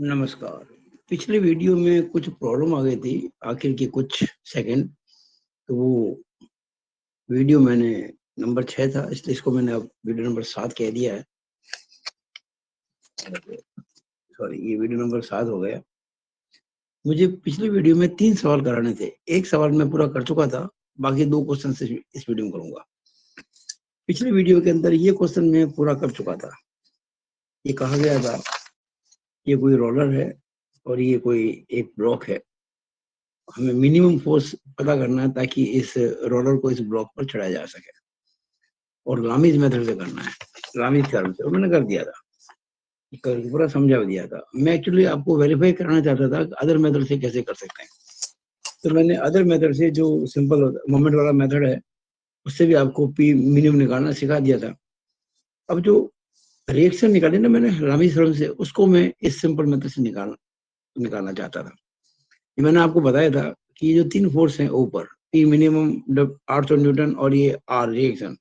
नमस्कार। पिछले वीडियो में कुछ प्रॉब्लम आ गई थी, आखिर के कुछ सेकंड। तो वो वीडियो मैंने नंबर 6 था, इसलिए इसको मैंने अब वीडियो नंबर 7 कह दिया है। सॉरी, ये वीडियो नंबर 7 हो गया। मुझे पिछले वीडियो में 3 सवाल कराने थे। एक सवाल मैं पूरा कर चुका था, बाकी 2 क्वेश्चन इस वीडियो में करूंगा। पिछले वीडियो के अंदर ये क्वेश्चन मैं पूरा कर चुका था। ये कहा गया था, ये कोई रोलर है और ये कोई एक ब्लॉक है। हमें मिनिमम फोर्स पता करना है ताकि इस रोलर को इस ब्लॉक पर चढ़ाया जा सके, और लामीज मेथड से करना है, लामीज थ्योरम से। और मैंने कर दिया था, करके पूरा समझा भी दिया था। मैं एक्चुअली आपको वेरीफाई कराना चाहता था कि अदर मेथड से कैसे कर सकते हैं। तो मैंने अदर मेथड से, जो सिंपल मोमेंट वाला मेथड है, उससे भी आपको पी मिनिमम निकालना सिखा दिया था। अब जो रिएक्शन निकाली ना मैंने लामीज थ्योरम से, उसको मैं इस सिंपल मेथड से निकालना चाहता था। ये मैंने आपको बताया था कि ये जो 3 फोर्स हैं ऊपर, पी मिनिमम 800 न्यूटन और ये आर रिएक्शन,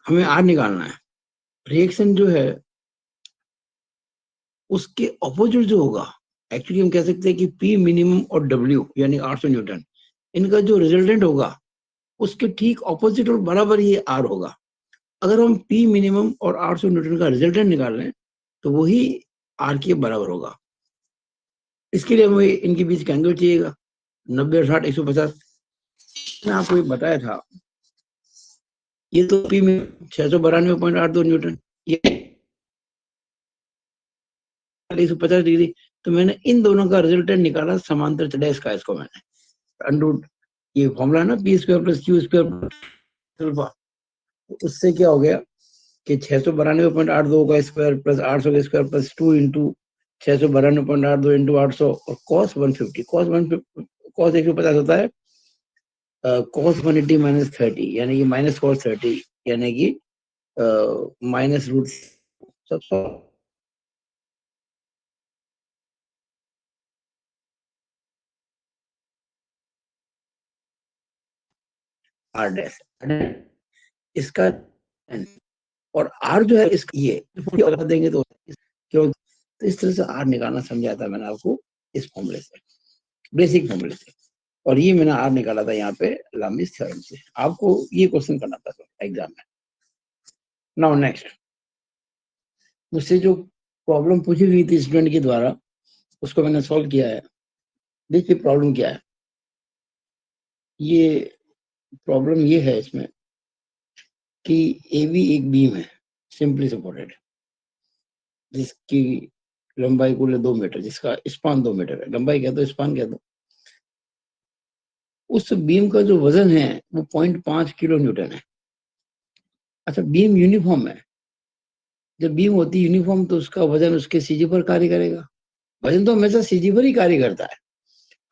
हमें आर निकालना है। रिएक्शन जो है उसके ऑपोजिट जो होगा, एक्चुअली हम कह सकते हैं कि पी मिनिमम और डब्ल्यू यानी 800 न्यूटन, इनका जो रिजल्टेंट होगा उसके ठीक ऑपोजिट और बराबर ये आर होगा। अगर हम पी मिनिमम और 800 न्यूटन का रिजल्टेंट निकाल लें तो वही आर के बराबर होगा। इसके लिए हमें इनके बीच का एंगल चाहिएगा, 90 और 60 150। मैंने आपको ये बताया था, ये तो पी में 692.82 न्यूटन, ये 150 डिग्री। तो मैंने इन दोनों का रिजल्टेंट निकाला, समांतर चढ़ा इसका, इसको मैंने अंडरूट, ये फॉर्मूला है ना, P square plus Q square alpha. उससे क्या हो गया कि 692.82 का स्क्वायर प्लस 800 का स्क्वायर प्लस 2 इंटू 692.82 इंटू 800 और कॉस 150, कॉस 150 होता है कॉस 180 माइनस 30, यानी कि माइनस कॉस 30, यानी कि माइनस रूट सब आर डैश इसका, और आर जो है इसका, ये देंगे तो क्यों, तो इस तरह से आर निकालना समझाया था मैंने आपको इस फॉर्मूले से, बेसिक फॉर्मूले से। और ये मैंने आर निकाला था यहाँ पे लामीज थ्योरम से। आपको ये क्वेश्चन करना था एग्जाम में। नाउ नेक्स्ट, मुझसे जो प्रॉब्लम पूछी गई थी स्टूडेंट के द्वारा, उसको मैंने सॉल्व किया है। देखिए प्रॉब्लम क्या है। ये प्रॉब्लम ये है इसमें कि ए बी एक बीम है, सिंपली सपोर्टेड, जिसकी लंबाई कुल 2 मीटर, जिसका स्पान 2 मीटर है। लंबाई कह दो, स्पान कह दो। उस बीम का जो वजन है वो 0.5 किलो न्यूटन है। अच्छा, बीम यूनिफॉर्म है। जब बीम होती है यूनिफॉर्म तो उसका वजन उसके सीजी पर कार्य करेगा। वजन तो हमेशा सीजी पर ही कार्य करता है।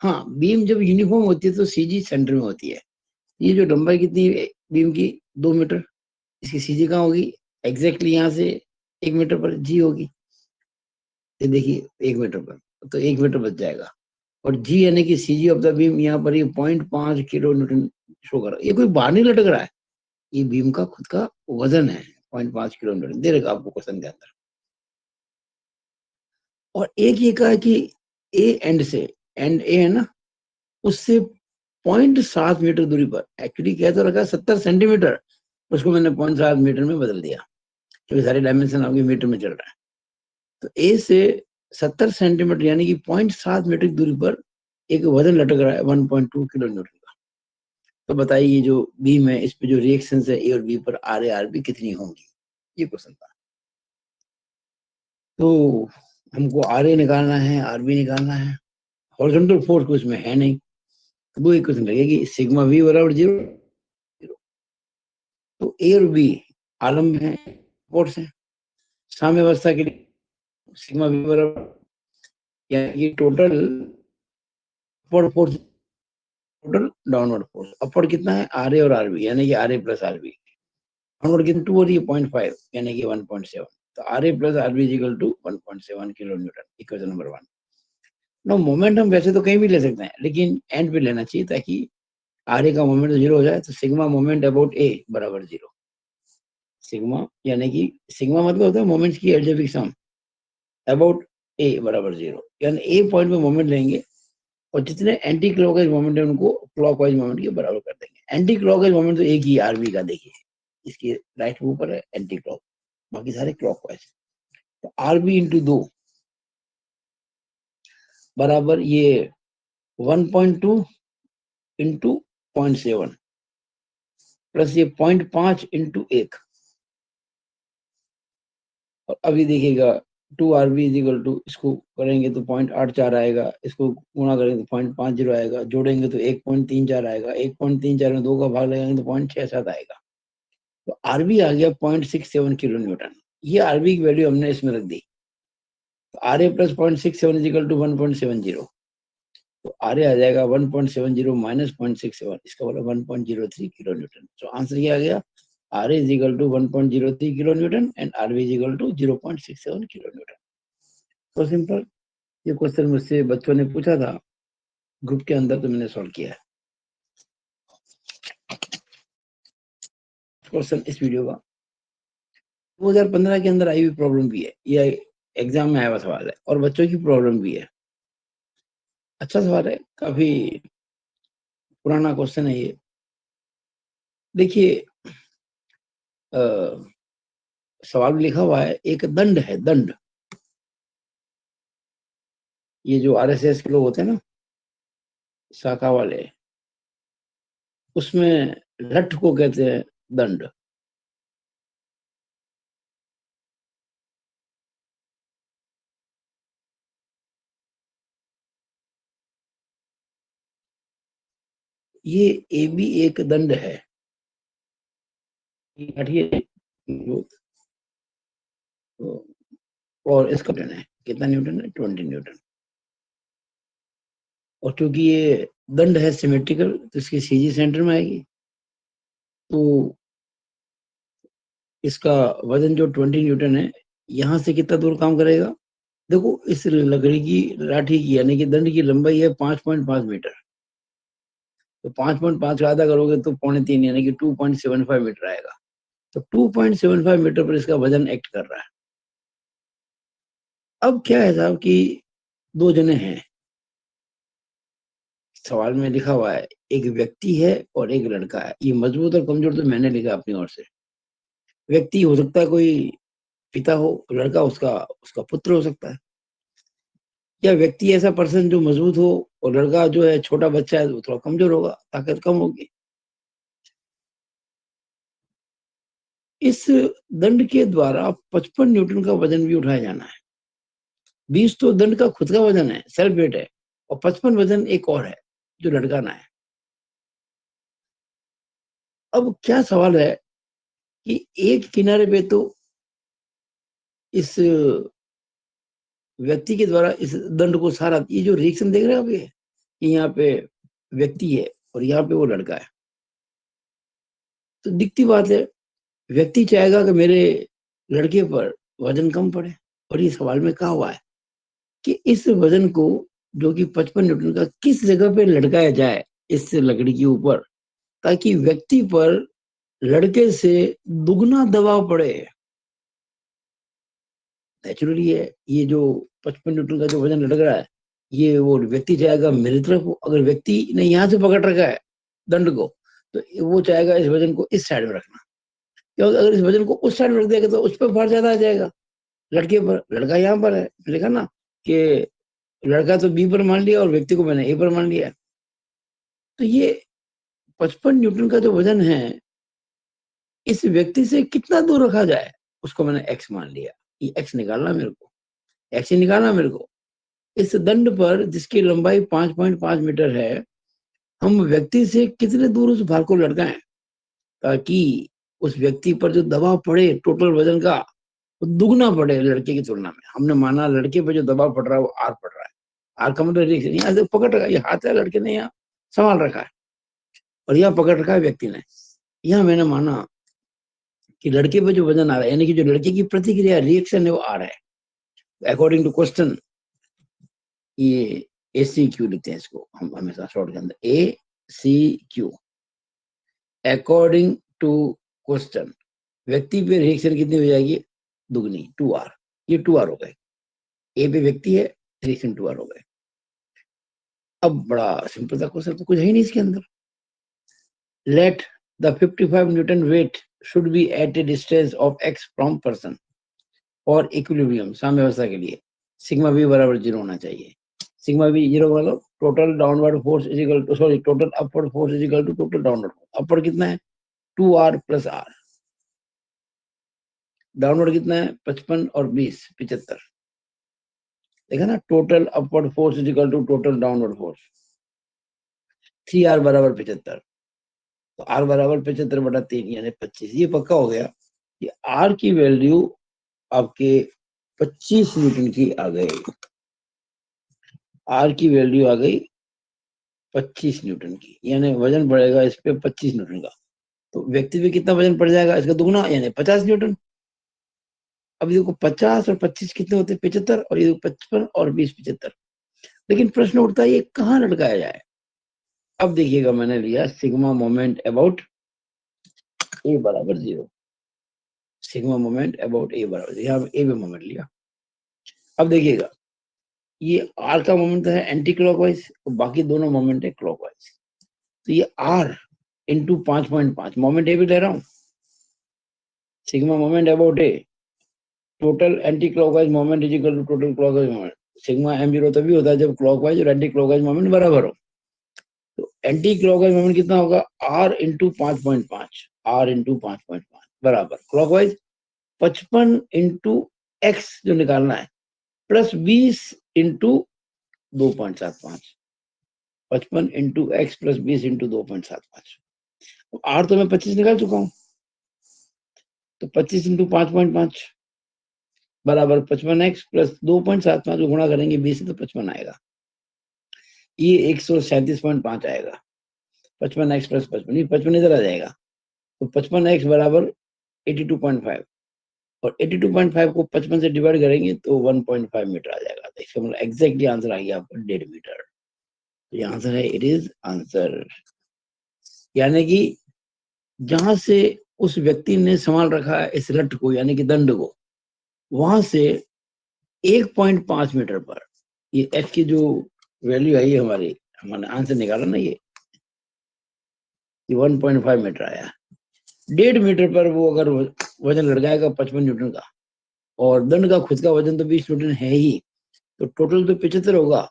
हाँ, बीम जब यूनिफॉर्म होती है तो सीजी सेंटर में होती है। ये जो लंबाई कितनी है बीम की, 2 मीटर, इसकी सीजी कहाँ होगी, एग्जैक्टली यहाँ से 1 मीटर पर जी होगी। ये देखिए 1 मीटर पर, तो 1 मीटर बच जाएगा। और जी यानी कि सीजी ऑफ द बीम यहाँ पर ये 0.5 किलो न्यूटन शो कर रहा है। ये कोई बाहर नहीं लटक रहा है, ये बीम का खुद का वजन है, 0.5 किलो न्यूटन दे रखा आपको क्वेश्चन के अंदर। और एक ये कहा कि ए एंड से, एंड ए है ना, उससे 0.7 मीटर दूरी पर, एक्चुअली कह तो रखा 70 सेंटीमीटर, उसको मैंने 0.7 मीटर में बदल दिया क्योंकि सारे डायमेंशन आपके मीटर में चल रहा है। तो ए से 70 सेंटीमीटर यानी कि 0.7 मीटर की दूरी पर एक वजन लटक रहा है 1.2 किलो न्यूटन का। तो बताइए ये जो बीम है इस पे जो रिएक्शन है ए और बी पर, आर ए आर बी कितनी होंगी, ये क्वेश्चन था। तो हमको आर ए निकालना है, आर बी निकालना है। हॉरिजॉन्टल फोर्स कुछ में है नहीं, तो वो इक्वेशन लगेगी सिग्मा वी बराबर 0। तो ए और बी आलम में है, फोर्स है। साम्यावस्था के लिए सिग्मा वी बराबर, यानी total upward force, total downward force. Upward कितना है, आर ए और आर बी, यानी कि R A plus R B. Downward कितना 2 और ये 0.5 यानी कि 1.7। तो R A plus R B equal to 1.7 kilo newton, equation number 1। No moment हम वैसे तो कहीं भी ले सकते हैं, लेकिन एंड पे लेना चाहिए ताकि आर ए का मोमेंट 0 हो जाए। तो सिग्मा मोमेंट अबाउट ए बराबर 0। सिग्मा यानी कि सिग्मा मतलब होता है मोमेंट्स की एल्जेब्रिक सम अबाउट ए बराबर 0, यानी ए पॉइंट में मोमेंट लेंगे और जितने एंटी क्लॉकवाइज मोमेंट है उनको क्लॉकवाइज मोमेंट के बराबर कर देंगे। एंटी क्लॉकवाइज मोमेंट तो एक ही आरबी का, देखिए इसके राइट के ऊपर है एंटी क्लॉक, बाकी सारे क्लॉकवाइज। तो आरबी इंटू 2 बराबर ये 1.2 इंटू 0.7 प्लस ये 0.5 इंटू 1। और अभी देखिएगा 2 RB इज इक्वल टू, इसको करेंगे तो 0.84 आएगा, इसको गुणा करेंगे तो 0.50 आएगा, जोड़ेंगे तो 1.34 आएगा, 1.34 में 2 का भाग लगाएंगे तो 0.67 आएगा। तो आरबी आ गया 0.67 किलो न्यूटन। ये आरबी की वैल्यू हमने इसमें रख दी। तो R A plus 0.67 is equal to 1.70। तो आर ए आ जाएगा 1.70 माइनस 0.67, इसका मतलब 1.03 किलो न्यूटन। तो आंसर क्या आ गया, R A is equal to 1.03 kilo newton and R B is equal to 0.67 kilo newton. तो सिंपल, ये क्वेश्चन मुझसे बच्चों ने पूछा था ग्रुप के अंदर, तो मैंने सॉल्व किया है क्वेश्चन इस वीडियो का। 2015 के अंदर आई हुई प्रॉब्लम भी है, ये एग्जाम में आया हुआ सवाल है और बच्चों की प्रॉब्लम भी है। अच्छा सवाल है, काफी पुराना क्वेश्चन है ये। देखिए सवाल में लिखा हुआ है, एक दंड है, दंड, ये जो आरएसएस के लोग होते हैं ना, शाखा वाले, उसमें लठ को कहते हैं दंड। ये ए भी एक दंड है, और इसका न्यूटन है, कितना न्यूटन है, 20 न्यूटन। और क्योंकि ये दंड है सिमेट्रिकल, तो इसकी सीजी सेंटर में आएगी। तो इसका वजन जो 20 न्यूटन है, यहां से कितना दूर काम करेगा। देखो इस लकड़ी की लाठी की यानी कि दंड की लंबाई है 5.5 मीटर। तो 5.5 का आधा करोगे तो 3.25 यानी कि 2.75 मीटर आएगा। तो 2.75 मीटर पर इसका वजन एक्ट कर रहा है। अब क्या है साहब कि दो जने हैं, सवाल में लिखा हुआ है एक व्यक्ति है और एक लड़का है। ये मजबूत और कमजोर तो मैंने लिखा अपनी ओर से। व्यक्ति हो सकता है कोई पिता हो, लड़का उसका उसका पुत्र हो सकता है, या व्यक्ति ऐसा पर्सन जो मजबूत हो और लड़का जो है छोटा बच्चा है वो थोड़ा कमजोर होगा, ताकत कम होगी। इस दंड के द्वारा 55 न्यूटन का वजन भी उठाया जाना है। 20 तो दंड का खुद का वजन है, सेल्फ वेट है, और 55 वजन एक और है जो लड़काना है। अब क्या सवाल है कि एक किनारे पे तो इस व्यक्ति के द्वारा इस दंड को सारा, ये जो रिएक्शन देख रहे हैं आप, ये यहाँ पे व्यक्ति है और यहाँ पे वो लड़का है। तो दिखती बात है, व्यक्ति चाहेगा कि मेरे लड़के पर वजन कम पड़े, और ये सवाल में कहा हुआ है कि इस वजन को जो कि 55 न्यूटन का किस जगह पे लटकाया जाए इस लकड़ी के ऊपर, ताकि व्यक्ति पर लड़के से दुगना दबाव पड़े। नेचुरली है, ये जो 55 न्यूटन का जो वजन लटक रहा है, ये वो व्यक्ति चाहेगा मेरी तरफ हो। अगर व्यक्ति ने यहाँ से पकड़ रखा है दंड को, तो वो चाहेगा इस वजन को इस साइड में रखना, क्योंकि अगर इस वजन को उस साइड में रख देगा तो उस पर भार ज्यादा आ जाएगा लड़के पर। लड़का यहाँ पर है, लिखा ना कि लड़का तो बी पर मान लिया और व्यक्ति को मैंने ए पर मान लिया। तो ये 55 न्यूटन का जो वजन है, इस व्यक्ति से कितना दूर रखा जाए उसको मैंने एक्स मान लिया। ये एक्स निकालना मेरे को, एक्स ही निकालना मेरे को। इस दंड पर जिसकी लंबाई 5.5 मीटर है, हम व्यक्ति से कितने दूर उस भार को लटकाएं ताकि उस व्यक्ति पर जो दबाव पड़े टोटल वजन का वो दुगना पड़े लड़के की तुलना में। हमने माना लड़के पर जो दबाव पड़ रहा है वो आर पड़ रहा है, आर का मतलब रिएक्शन यहाँ से पकड़ रखा है, ये हाथ है लड़के ने यहाँ संभाल रखा है, और यहाँ पकड़ रखा है व्यक्ति ने। यहाँ मैंने माना कि लड़के पे जो वजन आ रहा है, यानी कि जो लड़के की प्रतिक्रिया रिएक्शन है वो आ रहा है। अकॉर्डिंग टू क्वेश्चन, ये ए सी क्यू लिखते हैं इसको हम हमेशा शॉर्ट के अंदर, A C Q, according to question. व्यक्ति पे रिएक्शन कितनी हो जाएगी, दुगनी, 2R। ये 2R हो गए। ए पे व्यक्ति है, 3 into r हो गए। अब बड़ा सिंपल सा क्वेश्चन, तो कुछ है ही नहीं इसके अंदर। Let the 55 newton weight should be at a distance of x from person और इक्विलिब्रियम साम्यावस्था के लिए सिग्मा v बराबर 0 होना चाहिए। सिग्मा v 0 मतलब total downward force is equal to, sorry, total upward force is equal to total downward force. Upward कितना है 2r प्लस r, डाउनवर्ड कितना है 55 और 20 75। देखा ना, total upward force is equal to total downward force. 3r बराबर 75, तो r बराबर 75/3 यानी 25। ये पक्का हो गया कि r की वैल्यू आपके 25 न्यूटन की आ गई। r की वैल्यू आ गई 25 न्यूटन की, यानी वजन बढ़ेगा इस पे 25 न्यूटन का। तो व्यक्ति पे कितना वजन पड़ जाएगा इसका दुगना, यानी 50 न्यूटन। अब देखो 50 और 25 कितने होते हैं 75, और ये 55 और 20 75। लेकिन प्रश्न उठता है ये कहाँ लटकाया जाए। अब देखिएगा, मैंने लिया सिग्मा मोमेंट अबाउट ए बराबर 0। सिग्मा मोमेंट अबाउट ए बराबर, यहाँ ए पे मोमेंट लिया। अब देखिएगा, ये आर का मोमेंट है एंटी क्लॉकवाइज, बाकी दोनों मोमेंट है क्लॉकवाइज। तो ये आर इंटू 5.5 मोमेंट ए भी ले रहा हूँ। Sigma moment about A, total anti clockwise moment is equal to total clockwise moment. Sigma m0 तभी होता है जब क्लॉकवाइज और एंटी क्लॉकवाइज मोमेंट बराबर हो। तो एंटी क्लॉकवाइज मोमेंट कितना होगा r इंटू 5.5, r इंटू 5.5 बराबर क्लॉकवाइज 55 इंटू एक्स जो निकालना है plus 20 into 2.75। 55 into x plus 20 into 2.75। आर तो मैं 25 निकाल चुका हूं, तो 25 इंटू 5.5 बराबर 55x प्लस 2.75 को गुणा करेंगे 20 से तो 55 आएगा। ये 137.5 आएगा। 55x प्लस 55, ये 55 इधर आ जाएगा। तो 55x बराबर 82.5, और 82.5 को 55 से डिवाइड करेंगे तो 1.5 मीटर आ जाएगा। तो इसका मतलब एग्जैक्टली आंसर आ गया आपका 1.5 मीटर। तो ये आंसर है, इट इज आंसर। यानी कि जहां से उस व्यक्ति ने संभाल रखा है इस रट को, यानी कि दंड को, वहां से 1.5 मीटर पर ये एफ की जो वैल्यू आई है हमारी, हमने आंसर निकाला ना, ये 1.5 मीटर आया। 1.5 मीटर पर वो अगर वजन लड़ जाएगा 55 न्यूटन का, और दंड का खुद का वजन तो 20 न्यूटन है ही, तो टोटल तो 75 होगा।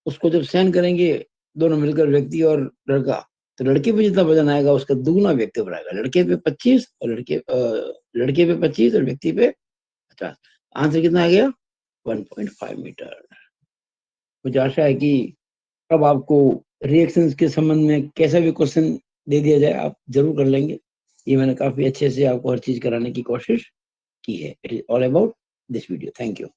उसको जब सहन करेंगे दोनों मिलकर, व्यक्ति और लड़का, तो लड़के पे जितना वजन आएगा उसका दुगना व्यक्ति पर आएगा। लड़के पे 25 और लड़के पे 25 और व्यक्ति पे 50। आंसर कितना आ गया 1.5 मीटर। मुझे आशा है कि अब आपको रिएक्शंस के संबंध में कैसा भी क्वेश्चन दे दिया जाए आप जरूर कर लेंगे। ये मैंने काफी अच्छे से आपको हर चीज कराने की कोशिश की है। It is all about this video. Thank you.